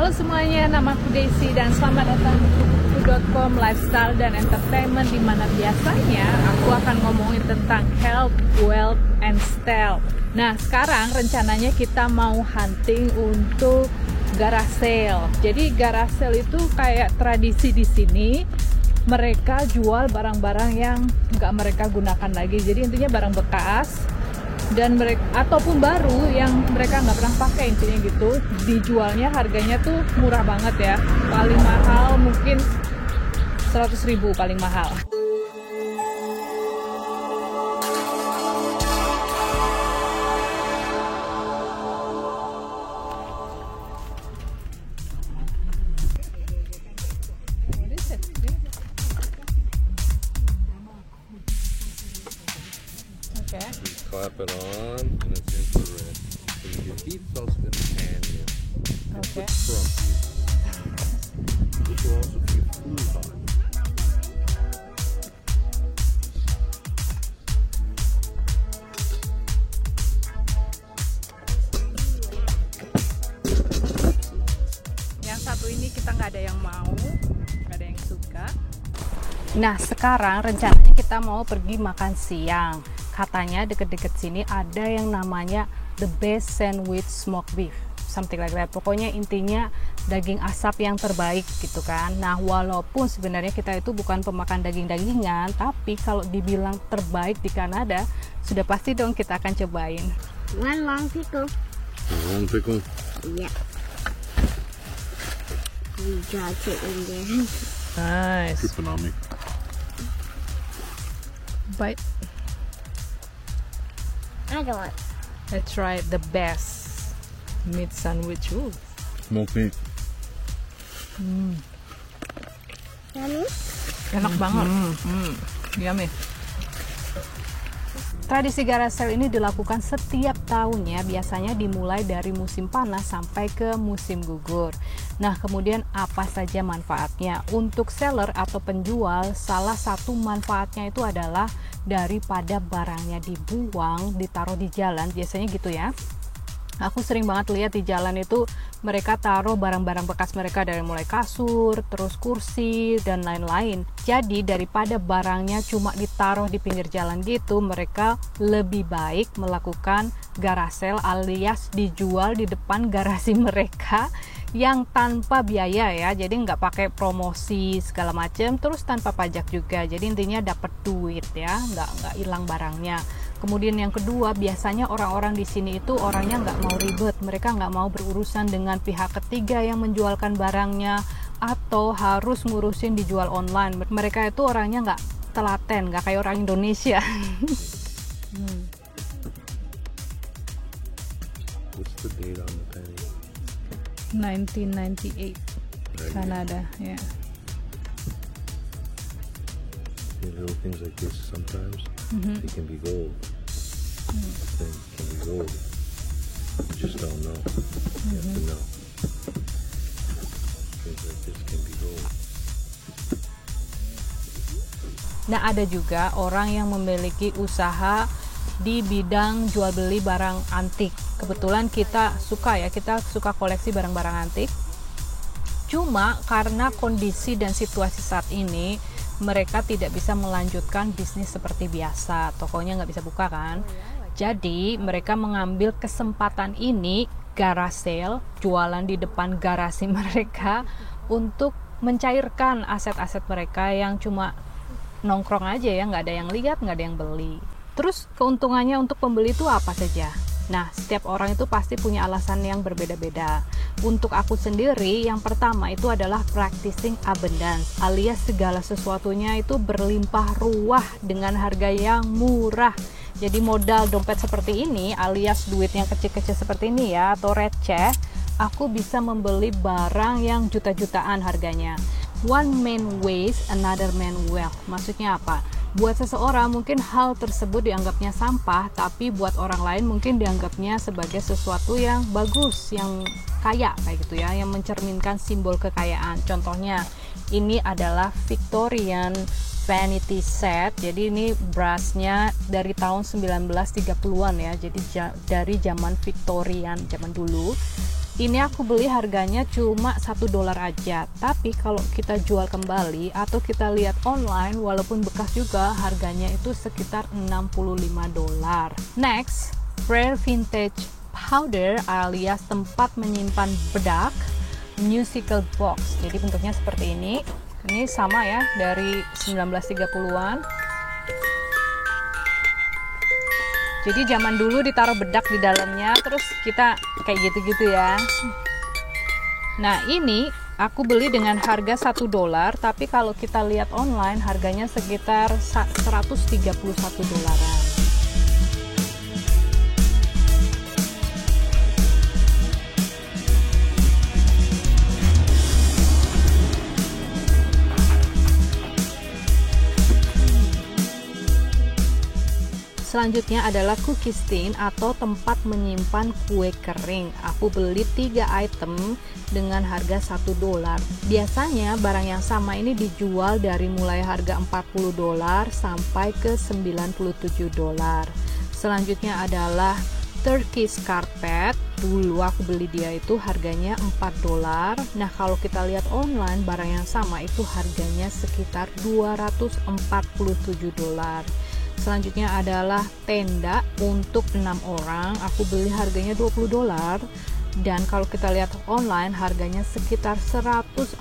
Halo semuanya, nama aku Daisy dan selamat datang di kukuku.com lifestyle dan entertainment, di mana biasanya aku akan ngomongin tentang health, wealth, and style. Nah, sekarang rencananya kita mau hunting untuk garage sale. Jadi garage sale itu kayak tradisi di sini. Mereka jual barang-barang yang nggak mereka gunakan lagi. Jadi intinya barang bekas dan mereka ataupun baru yang mereka nggak pernah pakai, intinya gitu. Dijualnya harganya tuh murah banget ya, paling mahal mungkin 100.000 paling mahal. Okay. Clap it on, and it's infrared. So you heat those in the pan here. Okay. From this will also be cool hot. Yang satu ini kita nggak ada yang mau, nggak ada yang suka. Nah, sekarang rencananya kita mau pergi makan siang. Katanya deket-deket sini ada yang namanya The Best Sandwich Smoked Beef, something like that. Pokoknya intinya daging asap yang terbaik gitu kan. Nah, walaupun sebenarnya kita itu bukan pemakan daging-dagingan, tapi kalau dibilang terbaik di Kanada, sudah pasti dong kita akan cobain. One long pickle. Long pickle. Yeah. We got it in there. Nice. Dripping on me. Bite. I don't want. Let's try the best meat sandwich. Ooh. Smoked meat. Yummy. Enak banget. Yummy. Tradisi garage sale ini dilakukan setiap tahunnya, biasanya dimulai dari musim panas sampai ke musim gugur. Nah, kemudian apa saja manfaatnya? Untuk seller atau penjual, salah satu manfaatnya itu adalah daripada barangnya dibuang, ditaruh di jalan, biasanya gitu ya. Aku sering banget lihat di jalan itu mereka taruh barang-barang bekas mereka, dari mulai kasur, terus kursi, dan lain-lain. Jadi daripada barangnya cuma ditaruh di pinggir jalan gitu, mereka lebih baik melakukan garage sale alias dijual di depan garasi mereka yang tanpa biaya ya. Jadi nggak pakai promosi segala macam, terus tanpa pajak juga. Jadi intinya dapat duit ya, nggak hilang barangnya. Kemudian yang kedua, biasanya orang-orang di sini itu orangnya nggak mau ribet, mereka nggak mau berurusan dengan pihak ketiga yang menjualkan barangnya atau harus ngurusin dijual online. Mereka itu orangnya nggak telaten, nggak kayak orang Indonesia. What's the date on the penny? 1998, Canada, ya. Yeah. Little things like this sometimes they can be gold. They can be gold. You just don't know. You have to know. Things like this can be gold. Nah, ada juga orang yang memiliki usaha di bidang jual beli barang antik. Kebetulan kita suka koleksi barang-barang antik. Cuma karena kondisi dan situasi saat ini, mereka tidak bisa melanjutkan bisnis seperti biasa, tokonya nggak bisa buka kan. Jadi mereka mengambil kesempatan ini, garage sale, jualan di depan garasi mereka, untuk mencairkan aset-aset mereka yang cuma nongkrong aja ya, nggak ada yang lihat, nggak ada yang beli. Terus keuntungannya untuk pembeli itu apa saja? Nah, setiap orang itu pasti punya alasan yang berbeda-beda. Untuk aku sendiri, yang pertama itu adalah practicing abundance, alias segala sesuatunya itu berlimpah ruah dengan harga yang murah. Jadi modal dompet seperti ini, alias duit yang kecil-kecil seperti ini ya, atau receh, aku bisa membeli barang yang juta-jutaan harganya. One man waste, another man wealth. Maksudnya apa? Buat seseorang mungkin hal tersebut dianggapnya sampah, tapi buat orang lain mungkin dianggapnya sebagai sesuatu yang bagus, yang kaya kayak gitu ya, yang mencerminkan simbol kekayaan. Contohnya, ini adalah Victorian vanity set. Jadi ini brassnya dari tahun 1930-an ya. Jadi dari zaman Victorian, zaman dulu. Ini aku beli harganya cuma $1 aja, tapi kalau kita jual kembali atau kita lihat online walaupun bekas juga harganya itu sekitar $65. Next, rare vintage powder alias tempat menyimpan bedak, musical box. Jadi bentuknya seperti ini. Ini sama ya, dari 1930-an. Jadi zaman dulu ditaruh bedak di dalamnya, terus kita kayak gitu-gitu ya. Nah ini aku beli dengan harga $1, tapi kalau kita lihat online harganya sekitar $131. Selanjutnya adalah cookies tin atau tempat menyimpan kue kering. Aku beli 3 item dengan harga $1. Biasanya barang yang sama ini dijual dari mulai harga $40 sampai ke $97. Selanjutnya adalah Turkish carpet. Dulu aku beli dia itu harganya $4. Nah kalau kita lihat online barang yang sama itu harganya sekitar $247. Selanjutnya adalah tenda untuk 6 orang. Aku beli harganya $20, dan kalau kita lihat online harganya sekitar $149.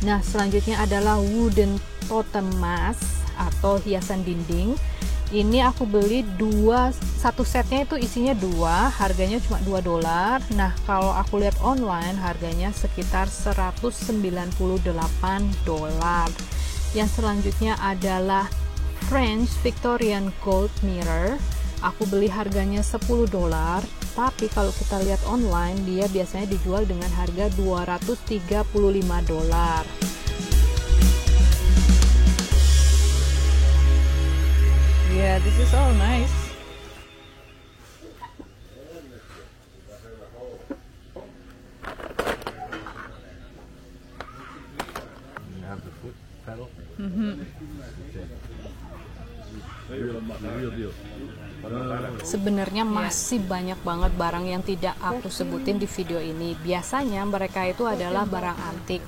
Nah selanjutnya adalah wooden totem mask atau hiasan dinding. Ini aku beli satu setnya itu isinya 2, harganya cuma $2. Nah kalau aku lihat online harganya sekitar $198. Yang selanjutnya adalah French Victorian Gold Mirror. Aku beli harganya $10, tapi kalau kita lihat online dia biasanya dijual dengan harga $235. Yeah, this is all nice. You have the foot pedal. Sebenarnya masih banyak banget barang yang tidak aku sebutin di video ini. Biasanya mereka itu adalah barang antik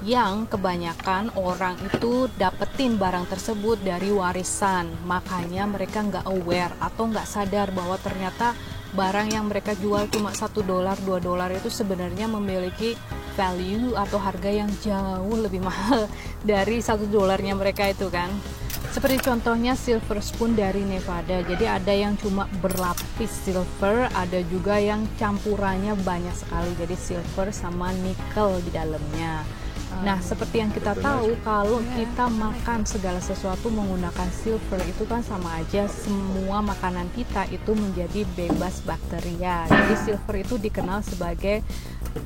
yang kebanyakan orang itu dapetin barang tersebut dari warisan. Makanya mereka nggak aware atau nggak sadar bahwa ternyata barang yang mereka jual cuma $1, $2 itu sebenarnya memiliki value atau harga yang jauh lebih mahal dari $1 mereka itu kan. Seperti contohnya silver spoon dari Nevada. Jadi ada yang cuma berlapis silver, ada juga yang campurannya banyak sekali. Jadi silver sama nickel di dalamnya. Nah, seperti yang kita tahu, kalau kita makan segala sesuatu menggunakan silver itu kan sama aja semua makanan kita itu menjadi bebas bakteria. Jadi silver itu dikenal sebagai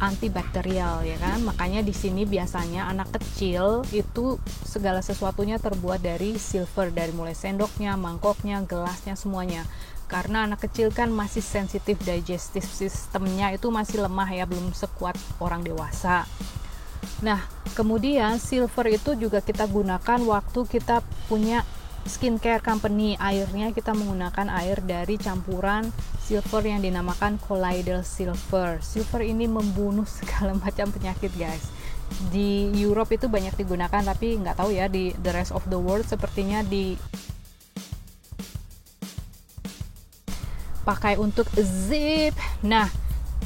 antibakterial ya kan. Makanya di sini biasanya anak kecil itu segala sesuatunya terbuat dari silver, dari mulai sendoknya, mangkoknya, gelasnya, semuanya. Karena anak kecil kan masih sensitif, digestive sistemnya itu masih lemah ya, belum sekuat orang dewasa. Nah, kemudian silver itu juga kita gunakan waktu kita punya skincare company. Airnya kita menggunakan air dari campuran silver yang dinamakan colloidal silver. Silver ini membunuh segala macam penyakit guys. Di Europe itu banyak digunakan, tapi nggak tahu ya di the rest of the world sepertinya dipakai untuk zip. Nah,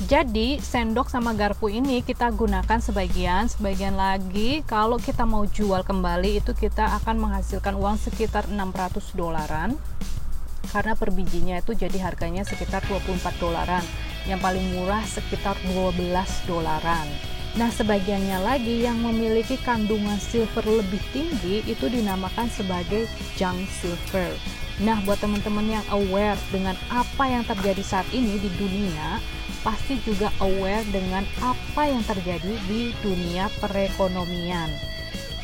jadi sendok sama garpu ini kita gunakan sebagian lagi kalau kita mau jual kembali itu kita akan menghasilkan uang sekitar $600 karena per bijinya itu jadi harganya sekitar $24, yang paling murah sekitar $12. Nah, sebagiannya lagi yang memiliki kandungan silver lebih tinggi itu dinamakan sebagai junk silver. Nah, buat teman-teman yang aware dengan apa yang terjadi saat ini di dunia, pasti juga aware dengan apa yang terjadi di dunia perekonomian.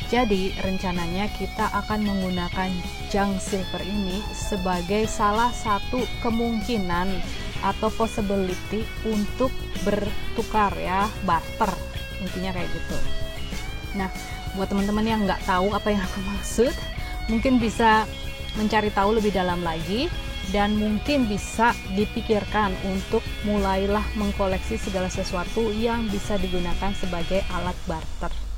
Jadi, rencananya kita akan menggunakan junk silver ini sebagai salah satu kemungkinan atau possibility untuk bertukar ya, barter. Intinya kayak gitu. Nah, buat teman-teman yang nggak tahu apa yang aku maksud, mungkin bisa mencari tahu lebih dalam lagi. dan mungkin bisa dipikirkan untuk mulailah mengkoleksi segala sesuatu yang bisa digunakan sebagai alat barter.